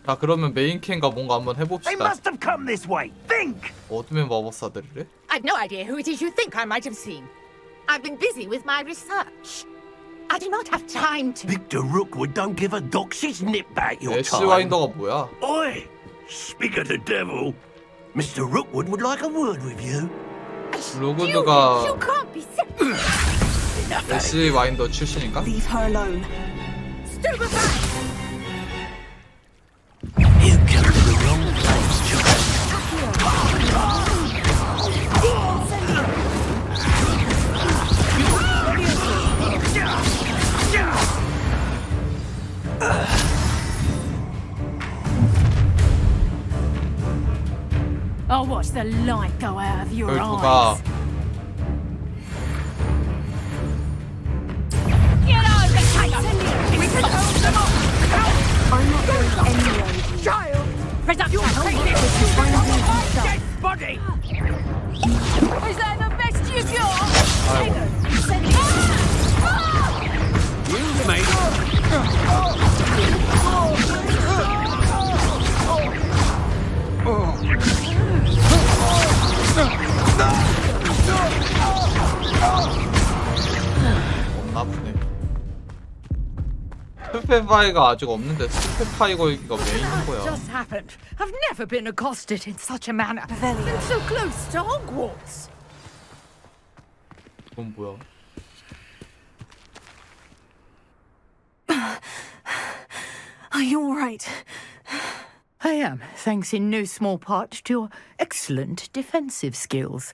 자 그러면 메인 캠과 뭔가 한번 They 해봅시다. must have come this way. Think! 어둠의 마법사들이래? I've no idea who it is you think I might have seen. I've been busy with my research. I do not have time to... Victor Rookwood don't give a doxy's nip back your 애쉬 time. 와인더가 뭐야? Oi! Speak of the devil. Mr. Rookwood would like a word with you. 로그드가 You can't be serious. 애쉬 와인더 출신인가? Leave her alone. Stupefy! You come to the wrong place, John. I'll watch the light go out of your 결투가 eyes. Get over the We can hold them off. I'm not going anywhere with you. Child! Production! Dead body! Is that the best you've got? You mate. 겁나 아프네. 스페파이가 아직 없는데 스페파이거가 메인인 거야. Just happened. I've never been accosted in such a manner. Revelio. And so close to Hogwarts. 그건 뭐야? Are you all right? I am, thanks in no small part to your excellent defensive skills.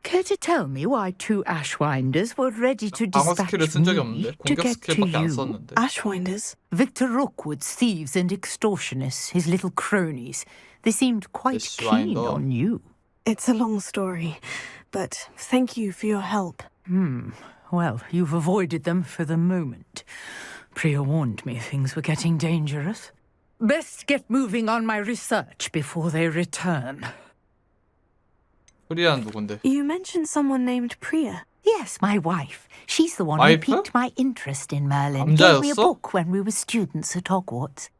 Care to tell me why two Ashwinders were ready to 방어 dispatch 스킬을 쓴 적이 me 없는데 to 공격 get to 스킬밖에 안 you? 썼는데. Ashwinders? Victor Rookwood's thieves and extortionists, his little cronies. They seemed quite keen Ashwinder. on you. It's a long story, but thank you for your help. Well, you've avoided them for the moment. Priya warned me things were getting dangerous. Best get moving on my research before they return. 프리아는 누군데? You mentioned someone named Priya. Yes, my wife. She's the one who 와이프? piqued my interest in Merlin. Gave me a 남자였어? book when we were students at Hogwarts.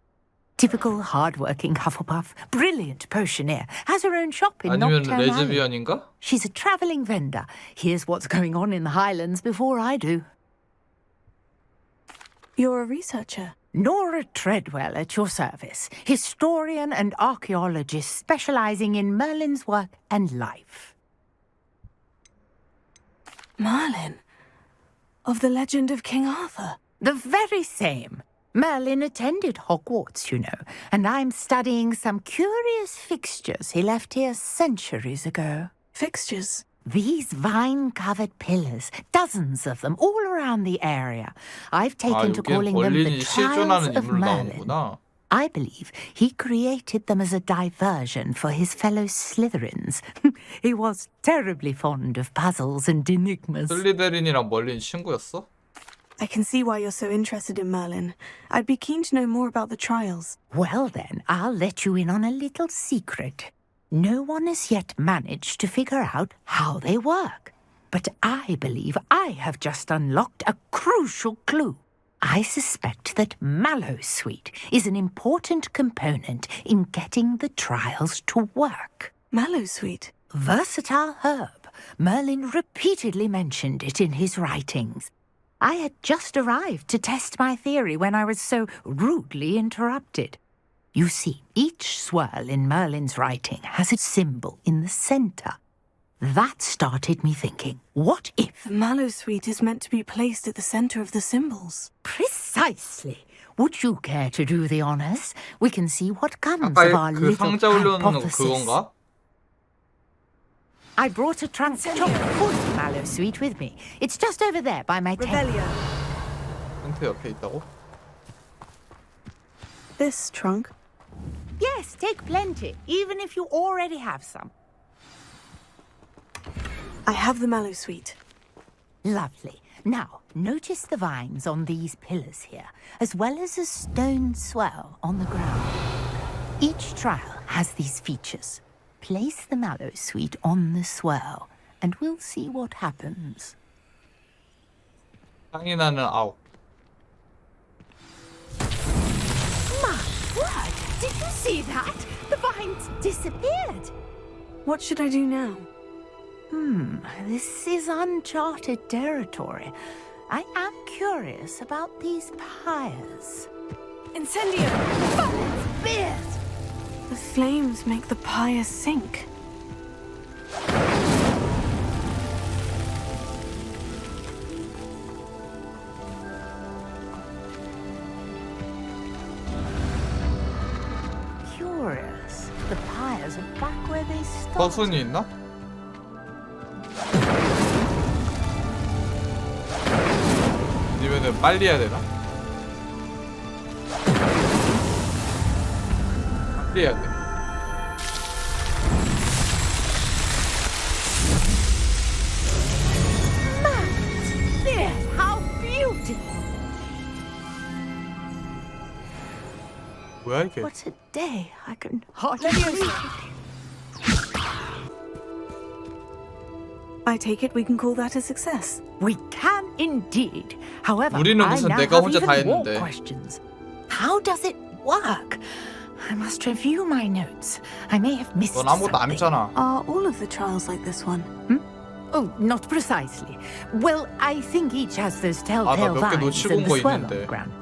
Typical hard-working Hufflepuff, brilliant potioneer, has her own shop in 아니면 Nocturne Alley. 레즈비언인가? She's a travelling vendor. Hears what's going on in the Highlands before I do. You're a researcher. Nora Treadwell at your service, historian and archaeologist specialising in Merlin's work and life. Merlin? Of the legend of King Arthur? The very same. Merlin attended Hogwarts, you know, and I'm studying some curious fixtures he left here centuries ago. Fixtures? These vine-covered pillars, dozens of them, all around the area. I've 아 taken to 여기엔 calling them the 멀린이 Trials 실존하는 of 인물로 Merlin. 나오는구나. I believe he created them as a diversion for his fellow Slytherins. He was terribly fond of puzzles and enigmas. 슬리데린이랑 멀린 친구였어? I can see why you're so interested in Merlin. I'd be keen to know more about the trials. Well then, I'll let you in on a little secret. No one has yet managed to figure out how they work. But I believe I have just unlocked a crucial clue. I suspect that mallowsweet is an important component in getting the trials to work. Mallowsweet? Versatile herb. Merlin repeatedly mentioned it in his writings. I had just arrived to test my theory when I was so rudely interrupted. You see, each swirl in Merlin's writing has a symbol in the centre. That started me thinking, what if... The mallowsweet is meant to be placed at the centre of the symbols. Precisely. Would you care to do the honours? We can see what comes 아까 of our 그 little 상자 올려놓는 거 hypothesis. 그건가? I brought a trunk chock full of mallowsweet with me. It's just over there by my table. Revelio. 텐트 옆에 있다고? This trunk? Yes, take plenty, even if you already have some. I have the mallowsweet. Lovely. Now, notice the vines on these pillars here, as well as a stone swell on the ground. Each trial has these features. Place the mallowsweet on the swell, and we'll see what happens. 향이 나는 아욱. My word! Did you disappeared. What should I do now? This is uncharted territory. I am curious about these pyres. Incendio! Beard! The flames make the pyre sink. Curious. The pyres are back where they started. 버튼이 있나? 아니면은 빨리 해야 되나? 빨리 해야 돼. There, how beautiful! 뭐야 이게? What a day! I can hardly believe it. I take it we can call that a success. We can indeed. However, 우리는 I 무슨 now 내가 have 혼자 다 even more 했는데. questions. How does it work? I must review my notes. I may have missed 넌 아무것도 안 something. 했잖아. Are all of the trials like this one? Oh, not precisely. Well, I think each has those 나 telltale 몇 개 vines 놓치고 and 온 the 거 swirl on 있는데. the ground.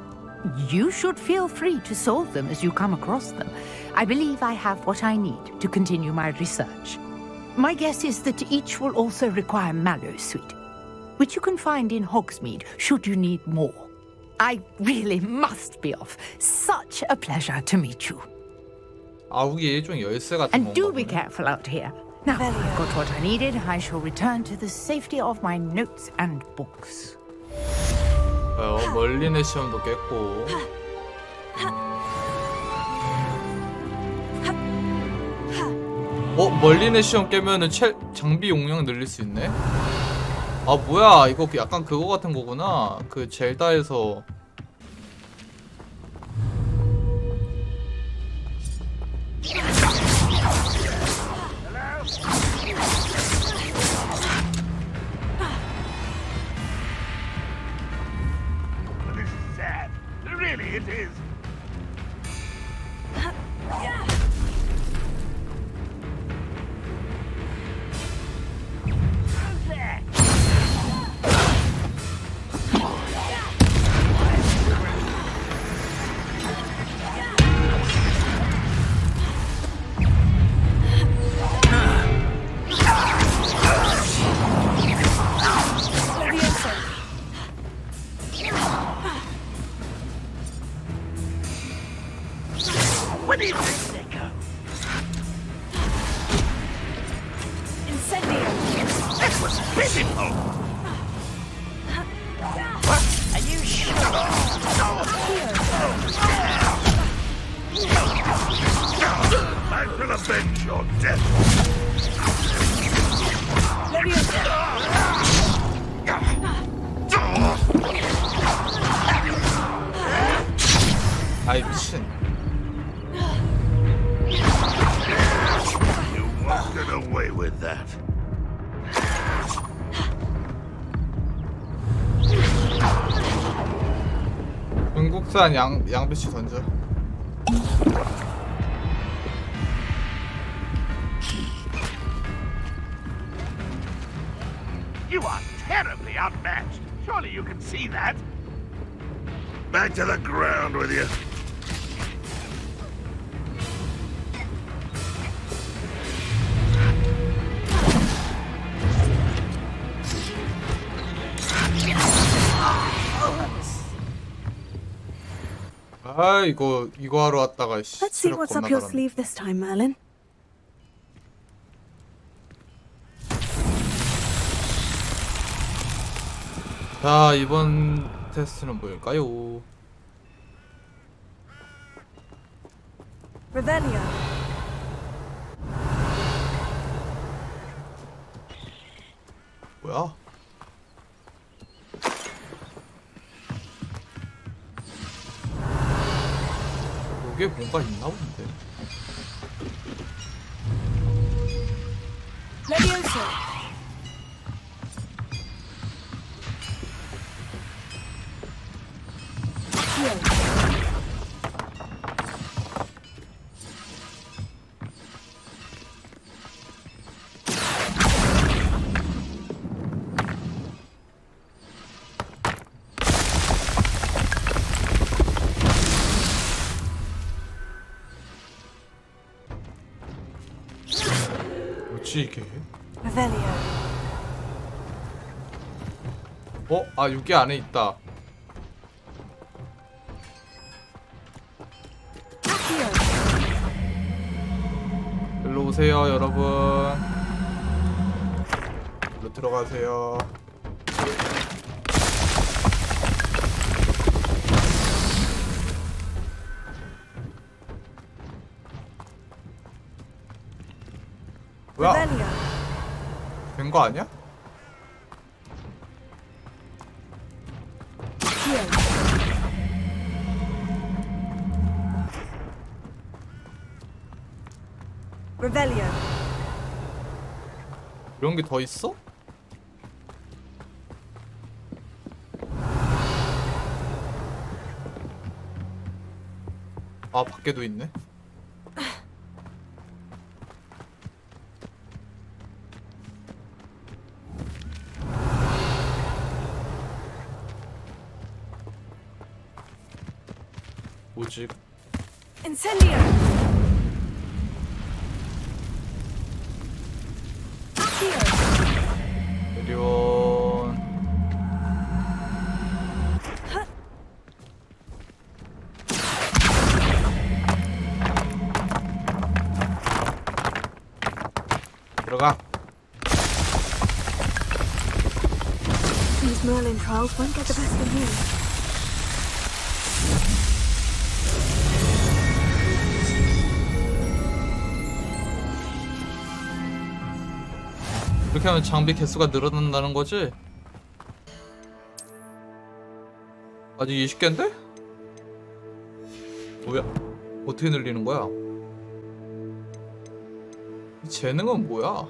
You should feel free to solve them as you come across them. I believe I have what I need to continue my research. My guess is that each will also require mallowsweet, which you can find in Hogsmeade should you need more. I really must be off. Such a pleasure to meet you. 아욱이 일종 열쇠 같은 And 건가 do be 보네. careful out here. Now, I've got what I needed. I shall return to the safety of my notes and books. 멀린의 시험도 깼고. 멀린의 시험 깨면은 장비 용량 늘릴 수 있네? 아 뭐야 이거 약간 그거 같은 거구나. 그 젤다에서 This is sad. Really, it is. What is this, Nico? Incendio! That was pitiful! Are you sure? I will avenge your death! 아이 미친. You won't get away with that. 중국산 양배추 던져. You are terribly outmatched. Surely you can see that. Back to the ground with you. 아 이거 하러 왔다가 Let's see 체력 what's 겁나 up your 달았네. sleeve this time, Merlin. 자 이번 테스트는 뭘까요? Revelio. 뭐야? 여기에 뭔가 있나 본데. Levioso! 뭐지 이게? Revelio. 아 여기 안에 있다. Accio. 일로 오세요 여러분. 일로 들어가세요. 뭐야? Revelio. 된 거 아니야? Accio. Revelio. 이런 게 더 있어? 아 밖에도 있네. 뭐지? Incendio. Accio. 에리온. 들어가. These Merlin trials won't get the best of me. 이렇게 하면 장비 개수가 늘어난다는 거지? 아직 20개인데? 뭐야? 어떻게 늘리는 거야? 이 재능은 뭐야?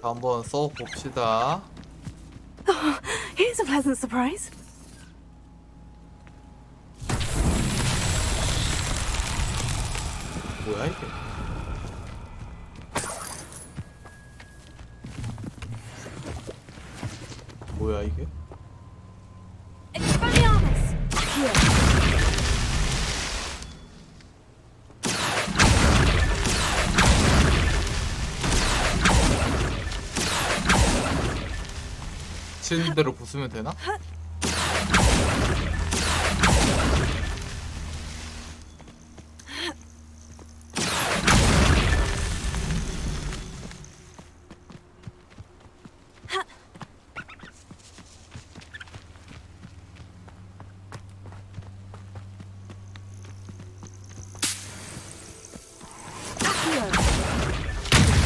한번 써봅시다. Here's a pleasant surprise. 뭐야 이게? 뭐야 이게? Expelliarmus! 치는 대로 부수면 되나?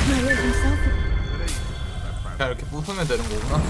Merlin himself. 그냥 이렇게 부수면 되는 거구나.